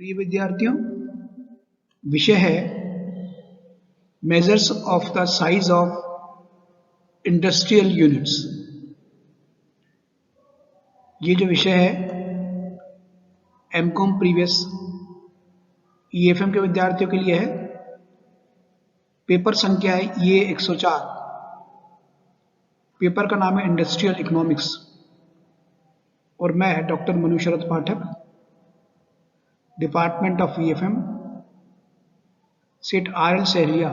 प्रिय विद्यार्थियों, विषय है measures of the size of industrial units. ये जो विषय है एमकॉम प्रीवियस ईएफएम के विद्यार्थियों के लिए है। पेपर संख्या है ये 104। पेपर का नाम है इंडस्ट्रियल इकोनॉमिक्स और मैं doctor Manu Sharad Pathak, department of EFM, Seth RL Saharia,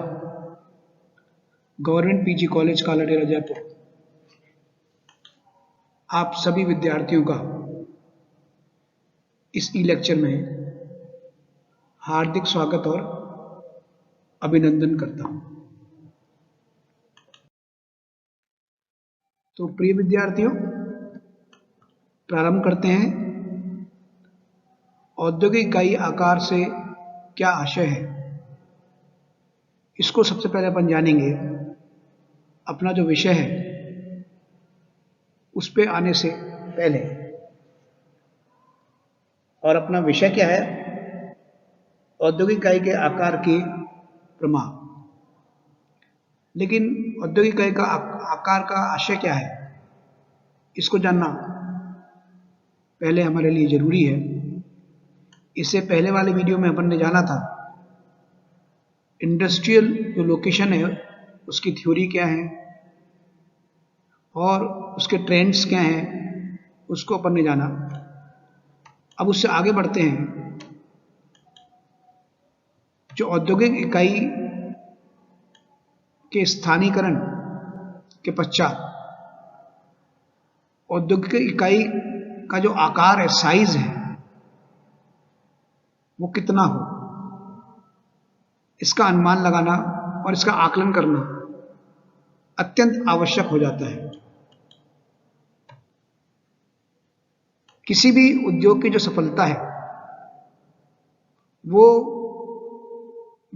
government PG college Kaladera Jaipur. आप सभी विद्यार्थियों का इस ई लेक्चर में हार्दिक स्वागत और अभिनंदन करता हूं। तो प्रिय विद्यार्थियों, प्रारंभ करते हैं। औद्योगिक इकाई आकार से क्या आशय है, इसको सबसे पहले अपन जानेंगे। अपना जो विषय है उस पे आने से पहले, और अपना विषय क्या है, औद्योगिक इकाई के आकार के प्रमाण। लेकिन औद्योगिक इकाई का आकार का आशय क्या है, इसको जानना पहले हमारे लिए जरूरी है। इससे पहले वाले वीडियो में अपन ने जाना था इंडस्ट्रियल जो लोकेशन है उसकी थ्योरी क्या है और उसके ट्रेंड्स क्या हैं, उसको अपन ने जाना। अब उससे आगे बढ़ते हैं। जो औद्योगिक इकाई के स्थानीयकरण के पश्चात औद्योगिक इकाई का जो आकार है, साइज है, वो कितना हो, इसका अनुमान लगाना और इसका आकलन करना अत्यंत आवश्यक हो जाता है। किसी भी उद्योग की जो सफलता है वो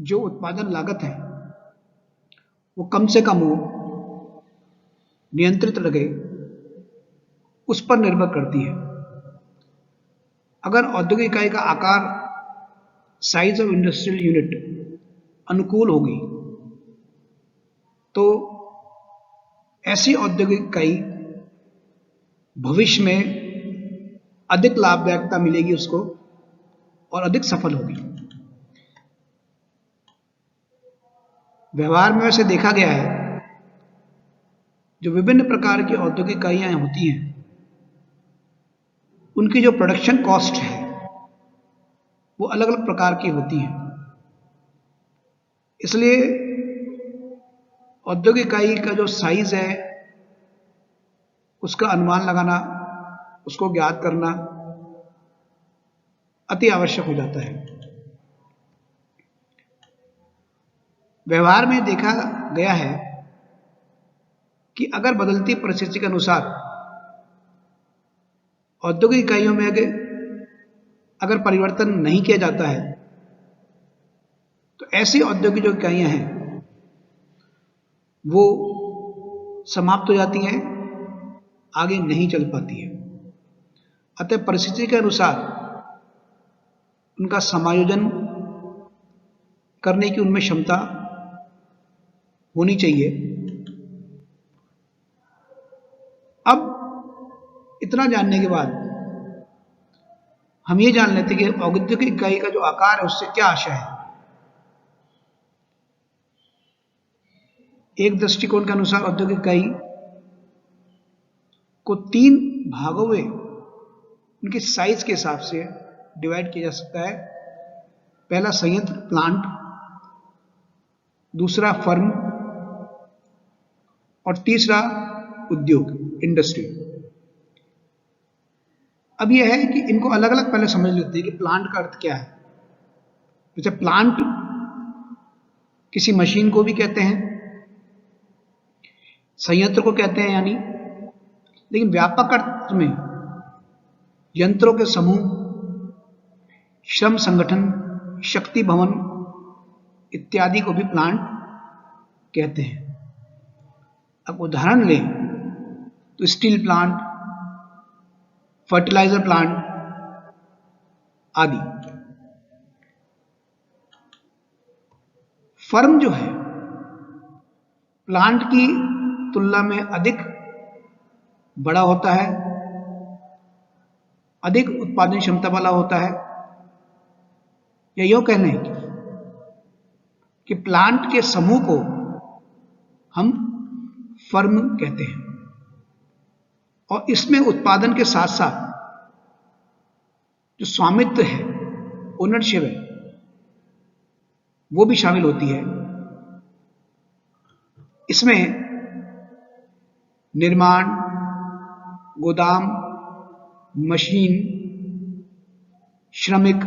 जो उत्पादन लागत है वो कम से कम हो, नियंत्रित लगे, उस पर निर्भर करती है। अगर औद्योगिक इकाई का आकार, साइज ऑफ इंडस्ट्रियल यूनिट अनुकूल होगी तो ऐसी औद्योगिक इकाई भविष्य में अधिक लाभदायकता मिलेगी उसको और अधिक सफल होगी। व्यवहार में वैसे देखा गया है जो विभिन्न प्रकार की औद्योगिक इकाइयां होती हैं उनकी जो प्रोडक्शन कॉस्ट है वो अलग अलग प्रकार की होती है। इसलिए औद्योगिक इकाई का जो साइज है उसका अनुमान लगाना, उसको ज्ञात करना अति आवश्यक हो जाता है। व्यवहार में देखा गया है कि अगर बदलती परिस्थिति के अनुसार औद्योगिक इकाइयों में अगर परिवर्तन नहीं किया जाता है तो ऐसी औद्योगिक जो इकाइयां हैं वो समाप्त हो जाती हैं, आगे नहीं चल पाती है। अतः परिस्थिति के अनुसार उनका समायोजन करने की उनमें क्षमता होनी चाहिए। अब इतना जानने के बाद हम ये जान लेते कि औद्योगिक इकाई का जो आकार है उससे क्या आशय है। एक दृष्टिकोण के अनुसार औद्योगिक इकाई को 3 भागों में उनके साइज के हिसाब से डिवाइड किया जा सकता है। पहला संयंत्र, प्लांट, दूसरा फर्म और तीसरा उद्योग, इंडस्ट्री। अब यह है कि इनको अलग अलग पहले समझ लेते हैं कि प्लांट का अर्थ क्या है। जैसे प्लांट किसी मशीन को भी कहते हैं, संयंत्र को कहते हैं यानी, लेकिन व्यापक अर्थ में यंत्रों के समूह, श्रम संगठन, शक्ति भवन इत्यादि को भी प्लांट कहते हैं। अब उदाहरण लें तो स्टील प्लांट, फर्टिलाइजर प्लांट आदि। फर्म जो है प्लांट की तुलना में अधिक बड़ा होता है, अधिक उत्पादन क्षमता वाला होता है, या यूं कह लें कि प्लांट के समूह को हम फर्म कहते हैं। और इसमें उत्पादन के साथ साथ जो स्वामित्व है, ओनरशिप है, वो भी शामिल होती है। इसमें निर्माण, गोदाम, मशीन, श्रमिक,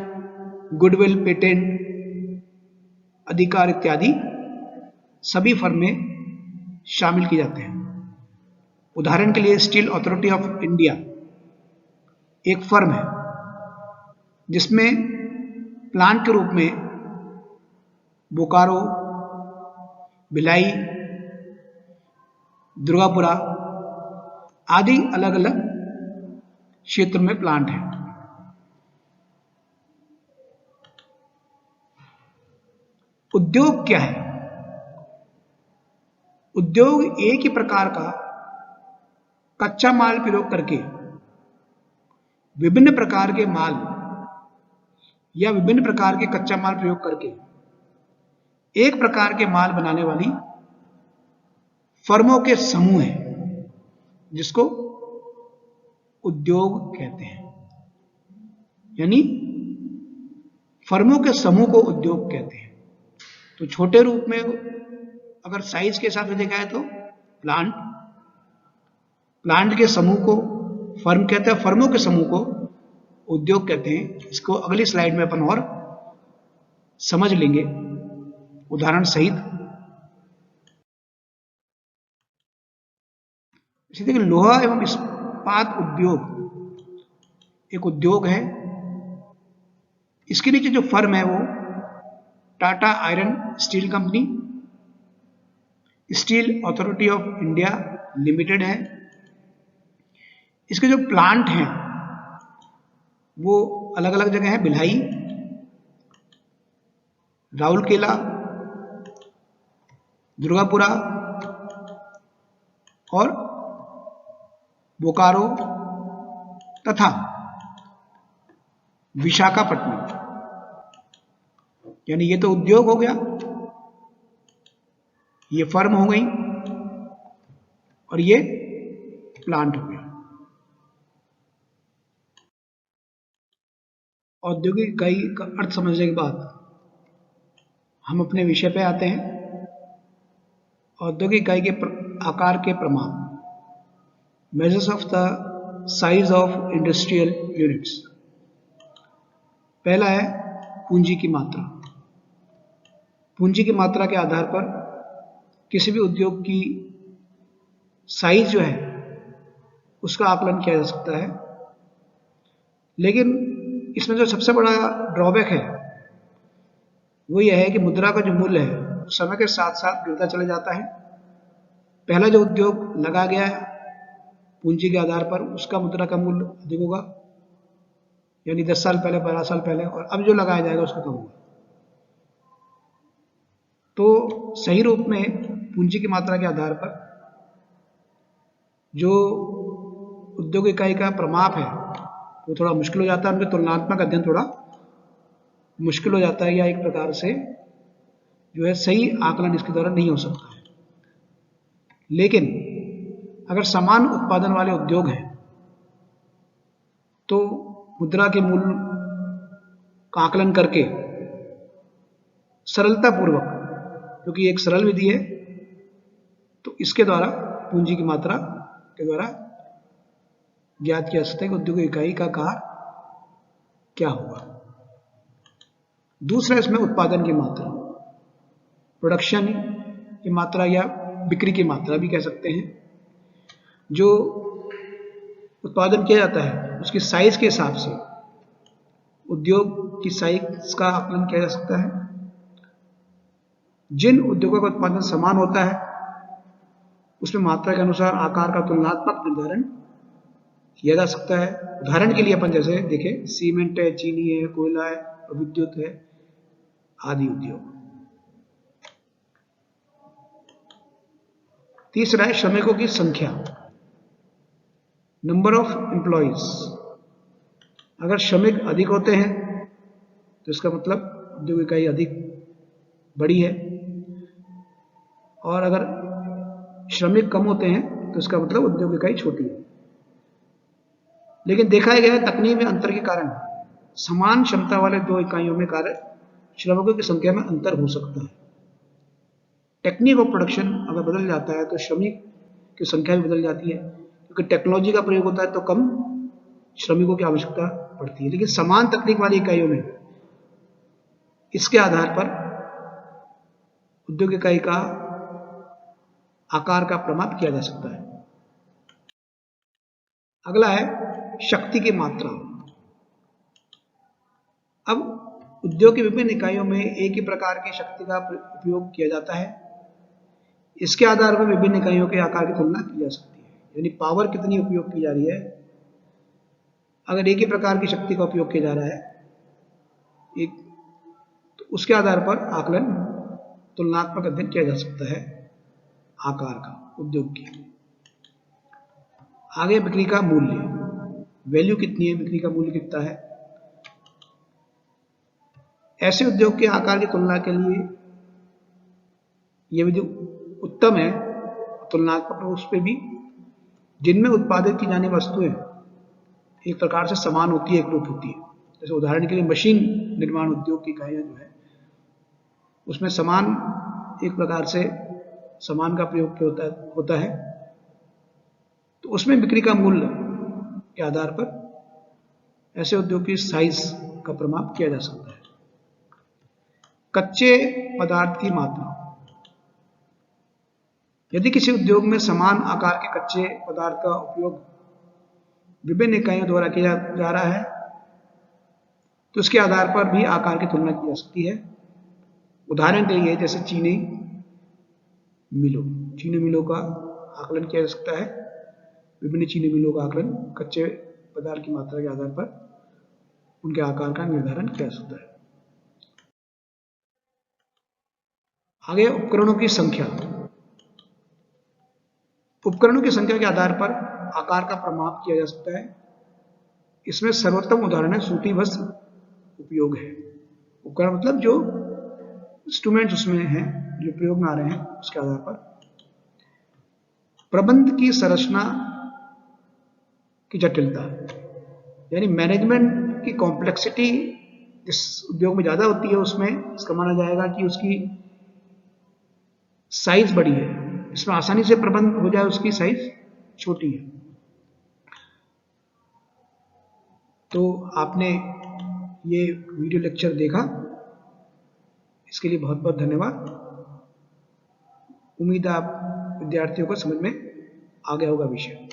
गुडविल, पेटेंट अधिकार इत्यादि सभी फर्म में शामिल किए जाते हैं। उदाहरण के लिए स्टील अथॉरिटी ऑफ इंडिया एक फर्म है जिसमें प्लांट के रूप में बोकारो, भिलाई, दुर्गापुरा आदि अलग अलग क्षेत्र में प्लांट है। उद्योग क्या है? उद्योग एक ही प्रकार का कच्चा माल प्रयोग करके विभिन्न प्रकार के माल या विभिन्न प्रकार के कच्चा माल प्रयोग करके एक प्रकार के माल बनाने वाली फर्मों के समूह है, जिसको उद्योग कहते हैं। यानी फर्मों के समूह को उद्योग कहते हैं। तो छोटे रूप में अगर साइज के हिसाब से देखा है तो प्लांट के समूह को फर्म कहते हैं, फर्मों के समूह को उद्योग कहते हैं। इसको अगली स्लाइड में अपन और समझ लेंगे उदाहरण सहित। इसी देखिए, लोहा एवं इस्पात उद्योग एक उद्योग है। इसके नीचे जो फर्म है वो Tata iron steel company, steel authority of India limited है। इसके जो प्लांट हैं वो अलग अलग जगह है, भिलाई, राउरकेला, दुर्गापुरा और बोकारो तथा विशाखापट्टनम। यानी ये तो उद्योग हो गया, ये फर्म हो गई और ये प्लांट हो गया। औद्योगिक इकाई का अर्थ समझने के बाद हम अपने विषय पे आते हैं। औद्योगिक इकाई के आकार के प्रमाप, measures of the size of industrial units. पहला है पूंजी की मात्रा। पूंजी की मात्रा के आधार पर किसी भी उद्योग की साइज जो है उसका आकलन किया जा सकता है। लेकिन इसमें जो सबसे बड़ा ड्रॉबैक है वो यह है कि मुद्रा का जो मूल्य है समय के साथ साथ गिरता चला जाता है। पहला जो उद्योग लगा गया है पूंजी के आधार पर, उसका मुद्रा का मूल्य अधिक होगा, यानी 10 साल पहले, 12 साल पहले, और अब जो लगाया जाएगा उसका कम होगा। तो सही रूप में पूंजी की मात्रा के आधार पर जो उद्योग इकाई का प्रमाप है वो थोड़ा मुश्किल हो जाता है। उनके तुलनात्मक अध्ययन थोड़ा मुश्किल हो जाता है, या एक प्रकार से जो है सही आकलन इसके द्वारा नहीं हो सकता है। लेकिन अगर समान उत्पादन वाले उद्योग हैं तो मुद्रा के मूल्य का आकलन करके सरलतापूर्वक, क्योंकि एक सरल विधि है, तो इसके द्वारा पूंजी की मात्रा के द्वारा ज्ञात किया जा सकता है कि उद्योग इकाई का आकार क्या होगा। दूसरा इसमें उत्पादन की मात्रा, प्रोडक्शन की मात्रा या बिक्री की मात्रा भी कह सकते हैं। जो उत्पादन किया जाता है उसकी साइज के हिसाब से उद्योग की साइज का आकलन किया जा सकता है। जिन उद्योगों का उत्पादन समान होता है उसमें मात्रा के अनुसार आकार का तुलनात्मक निर्धारण किया जा सकता है। उदाहरण के लिए अपन जैसे देखें, सीमेंट है, चीनी है, कोयला है, विद्युत है आदि उद्योग। तीसरा है श्रमिकों की संख्या, नंबर ऑफ एम्प्लॉयज। अगर श्रमिक अधिक होते हैं तो इसका मतलब उद्योग इकाई अधिक बड़ी है, और अगर श्रमिक कम होते हैं तो इसका मतलब उद्योग इकाई छोटी है। लेकिन देखा गया है तकनीक में अंतर के कारण समान क्षमता वाले दो इकाइयों में कार्य श्रमिकों की संख्या में अंतर हो सकता है। टेक्निक ऑफ प्रोडक्शन अगर बदल जाता है तो श्रमिक की संख्या भी बदल जाती है, क्योंकि टेक्नोलॉजी का प्रयोग होता है तो कम श्रमिकों की आवश्यकता पड़ती है। लेकिन समान तकनीक वाली इकाइयों में इसके आधार पर उद्योग इकाई का आकार का परिमाप किया जा सकता है। अगला है शक्ति की मात्रा। अब उद्योग की विभिन्न इकाइयों में एक ही प्रकार की शक्ति का उपयोग किया जाता है। इसके आधार पर विभिन्न इकाइयों के आकार की तुलना की जा सकती है, यानी पावर कितनी उपयोग की जा रही है। अगर एक ही प्रकार की शक्ति का उपयोग किया जा रहा है तो उसके आधार पर आकलन तुलनात्मक अध्ययन किया जा सकता है आकार का उद्योग की। आगे बिक्री का मूल्य, वैल्यू कितनी है, बिक्री का मूल्य कितना है। ऐसे उद्योग के आकार की तुलना के लिए यह विधि उत्तम है तुलनात्मक रूप से भी, जिनमें उत्पादित की जाने वस्तुएं एक प्रकार से समान होती है, एक रूप होती है। जैसे उदाहरण के लिए मशीन निर्माण उद्योग की इकाइयां जो है उसमें समान एक प्रकार से समान का प्रयोग होता है, तो उसमें बिक्री का मूल्य के आधार पर ऐसे उद्योग की साइज का परिमाप किया जा सकता है। कच्चे पदार्थ की मात्रा, यदि किसी उद्योग में समान आकार के कच्चे पदार्थ का उपयोग विभिन्न इकाइयों द्वारा किया जा रहा है तो उसके आधार पर भी आकार की तुलना की जा सकती है। उदाहरण के लिए जैसे चीनी मिलों का आकलन किया जा सकता है। विभिन्न चीनी मिलों का आकलन कच्चे पदार्थ की मात्रा के आधार पर उनके आकार का निर्धारण किया जा सकता है। आगे उपकरणों की संख्या, उपकरणों की संख्या के आधार पर आकार का परिमाप किया जा सकता है। इसमें सर्वोत्तम उदाहरण है सूती वस्त्र उपयोग है। उपकरण मतलब जो इंस्ट्रूमेंट्स उसमें हैं जो प्रयोग में आ रहे हैं उसके आधार पर। प्रबंध की संरचना की जटिलता, यानी मैनेजमेंट की कॉम्प्लेक्सिटी जिस उद्योग में ज्यादा होती है उसमें इसका माना जाएगा कि उसकी साइज बड़ी है, इसमें आसानी से प्रबंध हो जाए, उसकी साइज छोटी है। तो आपने ये वीडियो लेक्चर देखा, इसके लिए बहुत बहुत धन्यवाद। उम्मीद है आप विद्यार्थियों को समझ में आ गया होगा विषय।